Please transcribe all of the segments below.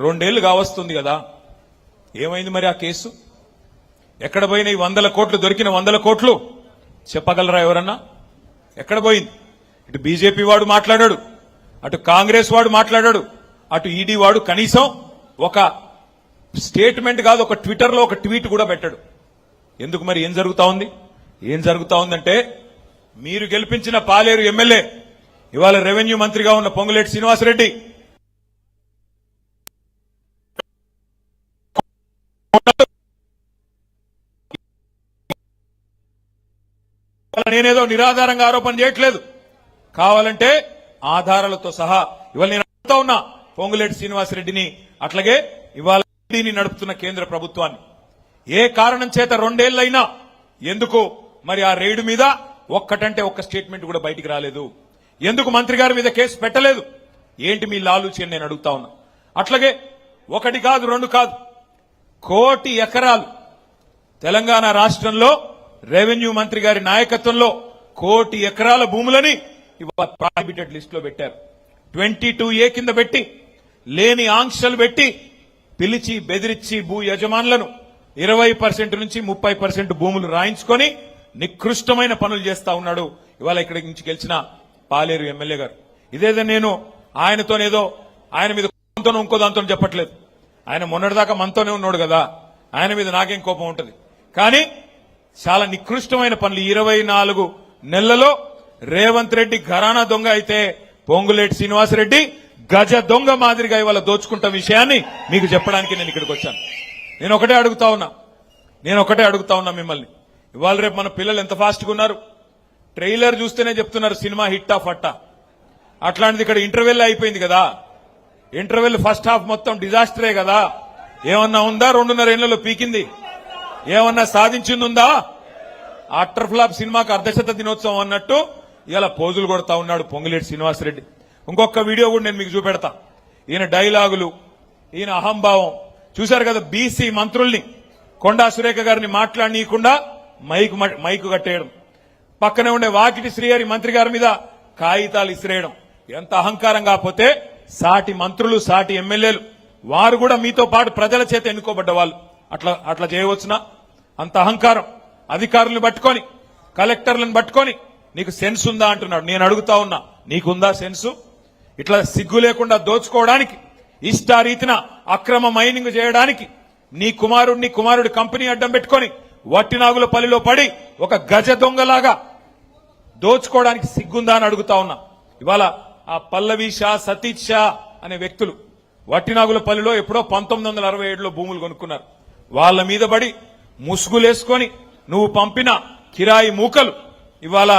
2 ఏళ్లు కావస్తుంది కదా, ఏమైంది మరి ఆ కేసు? ఎక్కడ పోయినాయి 100 కోట్లు? దొరికిన 100 కోట్లు చెప్పగలరా ఎవరన్నా? ఎక్కడ పోయింది? ఇటు బీజేపీ వాడు మాట్లాడాడు, అటు కాంగ్రెస్ వాడు మాట్లాడాడు, అటు ఈడీ వాడు కనీసం ఒక స్టేట్మెంట్ కాదు, ఒక ట్విట్టర్లో ఒక ట్వీట్ కూడా పెట్టాడు. ఎందుకు మరి? ఏం జరుగుతా ఉంది? ఏం జరుగుతా ఉందంటే, మీరు గెలిపించిన పాలేరు ఎమ్మెల్యే, ఇవాళ రెవెన్యూ మంత్రిగా ఉన్న పొంగులేటి శ్రీనివాసరెడ్డి నేనేదో నిరాధారంగా ఆరోపణ చేయట్లేదు, కావాలంటే ఆధారాలతో సహా ఇవాళ నేను అడుగుతా ఉన్నా పొంగులేటి శ్రీనివాసరెడ్డిని, అట్లాగే ఇవాళ ఈడీని నడుపుతున్న కేంద్ర ప్రభుత్వాన్ని, ఏ కారణం చేత 2 ఏళ్లైనా ఎందుకు మరి ఆ రైడ్ మీద ఒక్కటంటే ఒక్క స్టేట్మెంట్ కూడా బయటికి రాలేదు? ఎందుకు మంత్రి గారి మీద కేసు పెట్టలేదు? ఏంటి మీ లాలూచి అని నేను అడుగుతా ఉన్నా. అట్లాగే 1 కాదు 2 కాదు, 1 కోటి ఎకరాలు తెలంగాణ రాష్ట్రంలో రెవెన్యూ మంత్రి గారి నాయకత్వంలో 1 కోటి ఎకరాల భూములని ఇవాళ ప్రాహిబిటెడ్ లిస్ట్ లో పెట్టారు. 22A కింద పెట్టి, లేని ఆంక్షలు పెట్టి, పిలిచి బెదిరించి భూ యజమానులను 20% నుంచి 30% భూములు రాయించుకొని నికృష్టమైన పనులు చేస్తా ఉన్నాడు ఇవాళ ఇక్కడి నుంచి గెలిచిన పాలేరు ఎమ్మెల్యే గారు. ఇదేదో నేను ఆయనతోనేదో ఆయన మీద ఇంకో దాంతో చెప్పట్లేదు, ఆయన మొన్నటిదాకా మనతోనే ఉన్నాడు కదా, ఆయన మీద నాకేం కోపం ఉంటుంది. కానీ చాలా నికృష్టమైన పనులు 24 నెలలలో రేవంత్ రెడ్డి ఘరానా దొంగ అయితే పొంగులేటి శ్రీనివాసరెడ్డి గజ దొంగ మాదిరిగా ఇవాళ దోచుకుంటున్న విషయాన్ని మీకు చెప్పడానికి నేను ఇక్కడికి వచ్చాను. నేను ఒకటే అడుగుతా ఉన్నా మిమ్మల్ని, ఇవాళ రేపు మన పిల్లలు ఎంత ఫాస్ట్గా ఉన్నారు, ట్రైలర్ చూస్తేనే చెప్తున్నారు సినిమా హిట్టా ఫట్టా. అట్లాంటిది ఇక్కడ ఇంటర్వెల్ అయిపోయింది కదా, ఇంటర్వెల్ ఫస్ట్ హాఫ్ మొత్తం డిజాస్టరే కదా. ఏమన్నా ఉందా 2.5 ఏళ్లలో పీకింది? ఏమన్నా సాధించిందుందా? అటర్ ఫ్లాప్ సినిమాకు అర్ధశత దినోత్సవం అన్నట్టు ఇలా పోజులు కొడతా ఉన్నాడు పొంగులేటి శ్రీనివాసరెడ్డి. ఇంకొక వీడియో కూడా నేను మీకు చూపెడతా. ఈయన డైలాగులు, ఈయన అహంభావం చూశారు కదా. బీసీ మంత్రుల్ని, కొండా సురేఖ గారిని మాట్లాడనీయకుండా మైకు కట్టేయడం, పక్కనే ఉండే వాకిటి శ్రీహరి మంత్రి గారి మీద కాగితాలు ఇసిరేయడం. ఎంత అహంకారం కాకపోతే సాటి మంత్రులు, సాటి ఎమ్మెల్యేలు వారు కూడా మీతో పాటు ప్రజల చేత ఎన్నుకోబడ్డ వాళ్ళు అట్లా చేయవచ్చునా? అంత అహంకారం. అధికారులను పట్టుకొని, కలెక్టర్లను పట్టుకొని నీకు సెన్స్ ఉందా అంటున్నాడు. నేను అడుగుతా ఉన్నా, నీకుందా సెన్సు? ఇట్లా సిగ్గు లేకుండా దోచుకోవడానికి, ఇష్టారీతిన అక్రమ మైనింగ్ చేయడానికి నీ కుమారుడి కంపెనీ అడ్డం పెట్టుకొని వట్టినాగులపల్లిలో పడి ఒక గజ దొంగలాగా దోచుకోవడానికి సిగ్గుందా అని అడుగుతా ఉన్నా. ఇవాళ ఆ పల్లవి షా, సతీష్ షా అనే వ్యక్తులు వట్టినాగులపల్లిలో ఎప్పుడో 1967లో భూములు కొనుక్కున్నారు. వాళ్ళ మీద పడి ముసుగులేసుకొని నువ్వు పంపిన కిరాయి మూకలు ఇవాళ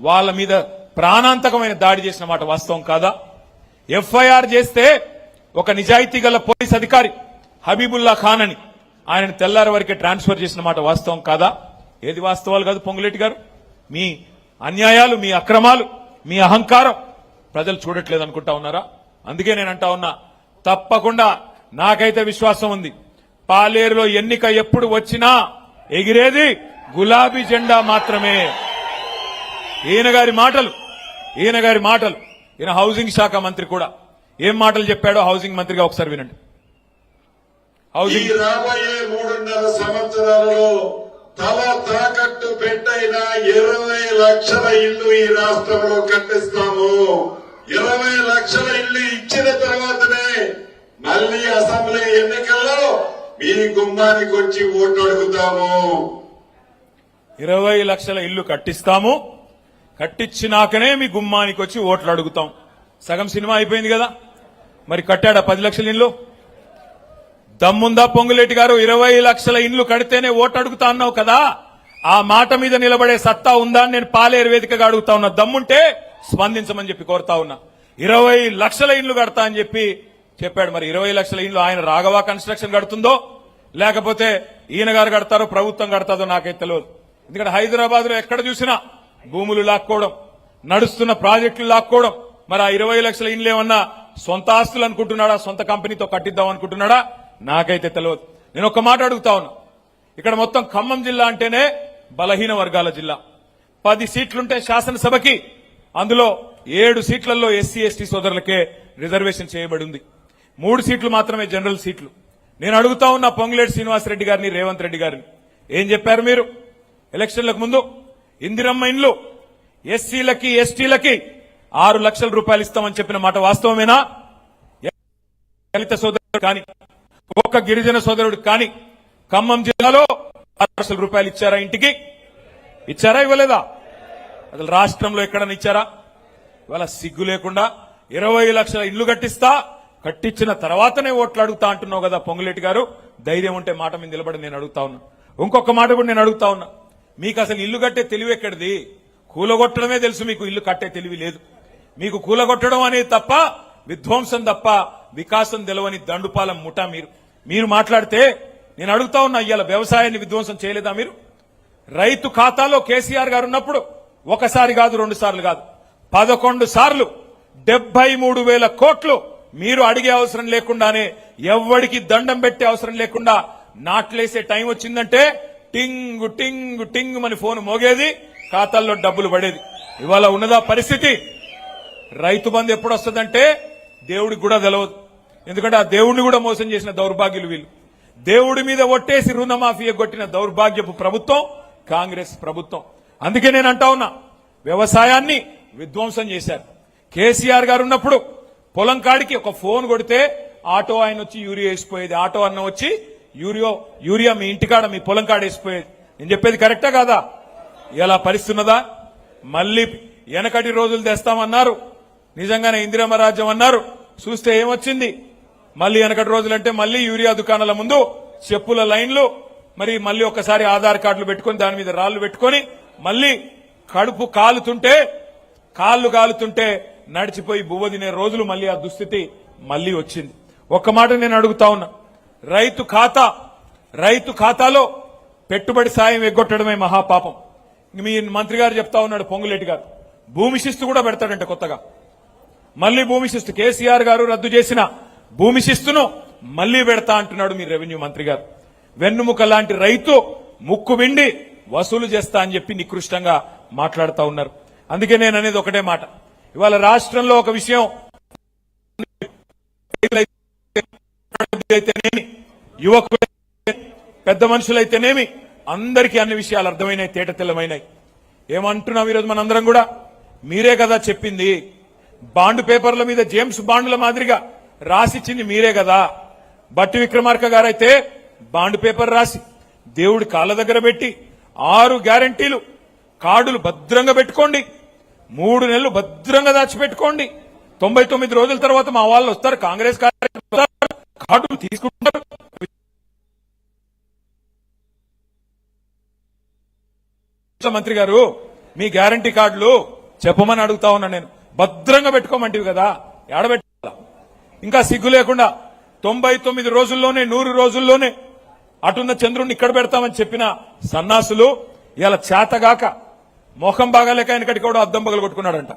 వాళ్ళ మీద ప్రాణాంతకమైన దాడి చేసిన మాట వాస్తవం కాదా? ఎఫ్ఐఆర్ చేస్తే ఒక నిజాయితీ గల పోలీస్ అధికారి హబీబుల్లా ఖాన్ అని ఆయనను తెల్లారి వరకే ట్రాన్స్ఫర్ చేసిన మాట వాస్తవం కాదా? ఏది వాస్తవాలు కాదు పొంగులేటి గారు? మీ అన్యాయాలు, మీ అక్రమాలు, మీ అహంకారం ప్రజలు చూడట్లేదు అనుకుంటా ఉన్నారా? అందుకే నేను అంటా ఉన్నా, తప్పకుండా నాకైతే విశ్వాసం ఉంది, పాలేరులో ఎన్నిక ఎప్పుడు వచ్చినా ఎగిరేది గులాబీ జెండా మాత్రమే. ఈయన గారి మాటలు, ఈయన హౌసింగ్ శాఖ మంత్రి కూడా ఏం మాటలు చెప్పాడో హౌసింగ్ మంత్రిగా ఒకసారి వినండి. ఈ రాబోయే 3.5 సంవత్సరాలలో తల తాకట్టు పెట్టైన 20 లక్షల ఇళ్లు ఈ రాష్ట్రంలో కట్టిస్తాము. 20 లక్షల ఇళ్లు ఇచ్చిన తర్వాతనే మళ్లీ అసెంబ్లీ ఎన్నికల్లో మీ గుమ్మానికి వచ్చి ఓటు అడుగుతాము. 20 లక్షల ఇళ్లు కట్టిస్తాము, కట్టించినాకనే మీ గుమ్మానికి వచ్చి ఓట్లు అడుగుతాం. సగం సినిమా అయిపోయింది కదా, మరి కట్టాడా 10 లక్షల ఇళ్లు? దమ్ముందా పొంగులేటి గారు? 20 లక్షల ఇండ్లు కడితేనే ఓటు అడుగుతా అన్నావు కదా, ఆ మాట మీద నిలబడే సత్తా ఉందా అని నేను పాలేరు వేదికగా అడుగుతా ఉన్నా. దమ్ముంటే స్పందించమని చెప్పి కోరుతా ఉన్నా. 20 లక్షల ఇండ్లు కడతా అని చెప్పాడు. మరి 20 లక్షల ఇండ్లు ఆయన రాఘవ కన్స్ట్రక్షన్ కడుతుందో లేకపోతే ఈయన గారు కడతారో ప్రభుత్వం కడతాదో నాకైతే తెలియదు. ఎందుకంటే హైదరాబాద్ లో ఎక్కడ చూసినా భూములు లాక్కోవడం, నడుస్తున్న ప్రాజెక్టులు లాక్కోవడం. మరి ఆ 20 లక్షల ఇండ్లు ఏమన్నా సొంత ఆస్తులు అనుకుంటున్నాడా, సొంత కంపెనీతో కట్టిద్దాం అనుకుంటున్నాడా నాకైతే తెలియదు. నేను ఒక్క మాట అడుగుతా ఉన్నా, ఇక్కడ మొత్తం ఖమ్మం జిల్లా అంటేనే బలహీన వర్గాల జిల్లా. 10 సీట్లుంటే శాసనసభకి అందులో 7 సీట్లలో ఎస్సీ ఎస్టీ సోదరులకే రిజర్వేషన్ చేయబడి ఉంది. 3 సీట్లు మాత్రమే జనరల్ సీట్లు. నేను అడుగుతా ఉన్న పొంగులేటి శ్రీనివాసరెడ్డి గారిని, రేవంత్ రెడ్డి గారిని, ఏం చెప్పారు మీరు ఎలక్షన్లకు ముందు? ఇందిరమ్మ ఇండ్లు ఎస్సీలకి ఎస్టీలకి 6 లక్షల రూపాయలు ఇస్తామని చెప్పిన మాట వాస్తవమేనా? దళిత సోదరుడు కానీ, ఒక్క గిరిజన సోదరుడు కానీ ఖమ్మం జిల్లాలో 6 లక్షల రూపాయలు ఇచ్చారా? ఇంటికి ఇచ్చారా? ఇవ్వలేదా? అసలు రాష్ట్రంలో ఎక్కడన్నా ఇచ్చారా? ఇవాళ సిగ్గు లేకుండా 20 లక్షల ఇల్లు కట్టించిన తర్వాతనే ఓట్లు అడుగుతా అంటున్నావు కదా పొంగులేటి గారు. ధైర్యం ఉంటే మాట మీద నిలబడి నేను అడుగుతా ఉన్నా. ఇంకొక మాట కూడా నేను అడుగుతా ఉన్నా, మీకు అసలు ఇల్లు కట్టే తెలివి ఎక్కడిది? కూలగొట్టడమే తెలుసు, మీకు ఇల్లు కట్టే తెలివి లేదు. మీకు కూలగొట్టడం అనేది తప్ప, విధ్వంసం తప్ప వికాసం తెలవని దండుపాలెం ముఠా మీరు మాట్లాడితే నేను అడుగుతా ఉన్నా, ఇవాళ వ్యవసాయాన్ని విధ్వంసం చేయలేదా మీరు? రైతు ఖాతాలో కేసీఆర్ గారు ఉన్నప్పుడు ఒకసారి కాదు, 2 సార్లు కాదు, 11 సార్లు 73,000 కోట్లు మీరు అడిగే అవసరం లేకుండానే, ఎవ్వడికి దండం పెట్టే అవసరం లేకుండా నాట్లేసే టైం వచ్చిందంటే టింగ్ టింగ్ టింగ్ అని ఫోన్ మోగేది, ఖాతాల్లో డబ్బులు పడేది. ఇవాళ ఉన్నదా పరిస్థితి? రైతు బంధు ఎప్పుడు వస్తుందంటే దేవుడికి కూడా తెలవదు. ఎందుకంటే ఆ దేవుడిని కూడా మోసం చేసిన దౌర్భాగ్యులు వీళ్ళు. దేవుడి మీద ఒట్టేసి రుణమాఫీ కొట్టిన దౌర్భాగ్యపు ప్రభుత్వం కాంగ్రెస్ ప్రభుత్వం. అందుకే నేను అంటా ఉన్నా, వ్యవసాయాన్ని విధ్వంసం చేశారు. కేసీఆర్ గారు ఉన్నప్పుడు పొలం కాడికి ఒక ఫోన్ కొడితే ఆటో ఆయన వచ్చి యూరియా వేసిపోయేది, ఆటో అన్న వచ్చి యూరియా మీ ఇంటికాడ మీ పొలం కాడ వేసిపోయేది. నేను చెప్పేది కరెక్టా కాదా? ఇలా పరిస్థితున్నదా? మళ్ళీ వెనకటి రోజులు తెస్తామన్నారు, నిజంగానే ఇందిరమ్మ రాజ్యం అన్నారు, చూస్తే ఏమొచ్చింది? మళ్ళీ వెనకటి రోజులంటే మళ్ళీ యూరియా దుకాణాల ముందు చెప్పుల లైన్లు, మరి మళ్ళీ ఒకసారి ఆధార్ కార్డులు పెట్టుకుని దాని మీద రాళ్లు పెట్టుకుని మళ్ళీ కడుపు కాళ్ళు కాలుతుంటే నడిచిపోయి బువ్వ తినే రోజులు, మళ్ళీ ఆ దుస్థితి మళ్ళీ వచ్చింది. ఒక్క మాట నేను అడుగుతా ఉన్నా, రైతు ఖాతాలో పెట్టుబడి సాయం ఎగ్గొట్టడమే మహాపాపం. మీ మంత్రి గారు చెప్తా ఉన్నాడు, పొంగులేటి గారు, భూమి శిస్తు కూడా పెడతాడంట కొత్తగా. మళ్లీ భూమి శిస్తు, కేసీఆర్ గారు రద్దు చేసిన భూమి శిస్తును మళ్లీ పెడతా అంటున్నాడు మీ రెవెన్యూ మంత్రి గారు. వెన్నుముక లాంటి రైతు ముక్కు విండి వసూలు చేస్తా అని చెప్పి నికృష్టంగా మాట్లాడుతా ఉన్నారు. అందుకే నేను అనేది ఒకటే మాట, ఇవాళ రాష్ట్రంలో ఒక విషయం, అయితేనేమి యువకులు పెద్ద మనుషులైతేనేమి అందరికీ అన్ని విషయాలు అర్థమైనాయి, తేట తెల్లమైనాయి. ఏమంటున్నాం ఈరోజు మనందరం కూడా? మీరే కదా చెప్పింది, బాండ్ పేపర్ల మీద జేమ్స్ బాండ్ల మాదిరిగా రాసిచ్చింది మీరే కదా. బట్టి విక్రమార్క గారైతే బాండ్ పేపర్ రాసి దేవుడి కాళ్ళ దగ్గర పెట్టి 6 గ్యారంటీలు కార్డులు భద్రంగా పెట్టుకోండి, 3 నెలలు భద్రంగా దాచిపెట్టుకోండి, 99 రోజుల తర్వాత మా వాళ్ళు వస్తారు, కాంగ్రెస్ కార్డులు తీసుకుంటారు. మంత్రి గారు మీ గ్యారంటీ కార్డులు చెప్పమని అడుగుతా ఉన్నా నేను. భద్రంగా పెట్టుకోమంటివి కదా, ఏడబెట్టాలా? ఇంకా సిగ్గు లేకుండా 99 రోజుల్లోనే 100 రోజుల్లోనే అటున్న చంద్రుడిని ఇక్కడ పెడతామని చెప్పిన సన్నాసులు ఇలా చేతగాక మొహం బాగాలేక ఆయనకటి కూడా అద్దం పగలు కొట్టుకున్నాడంట.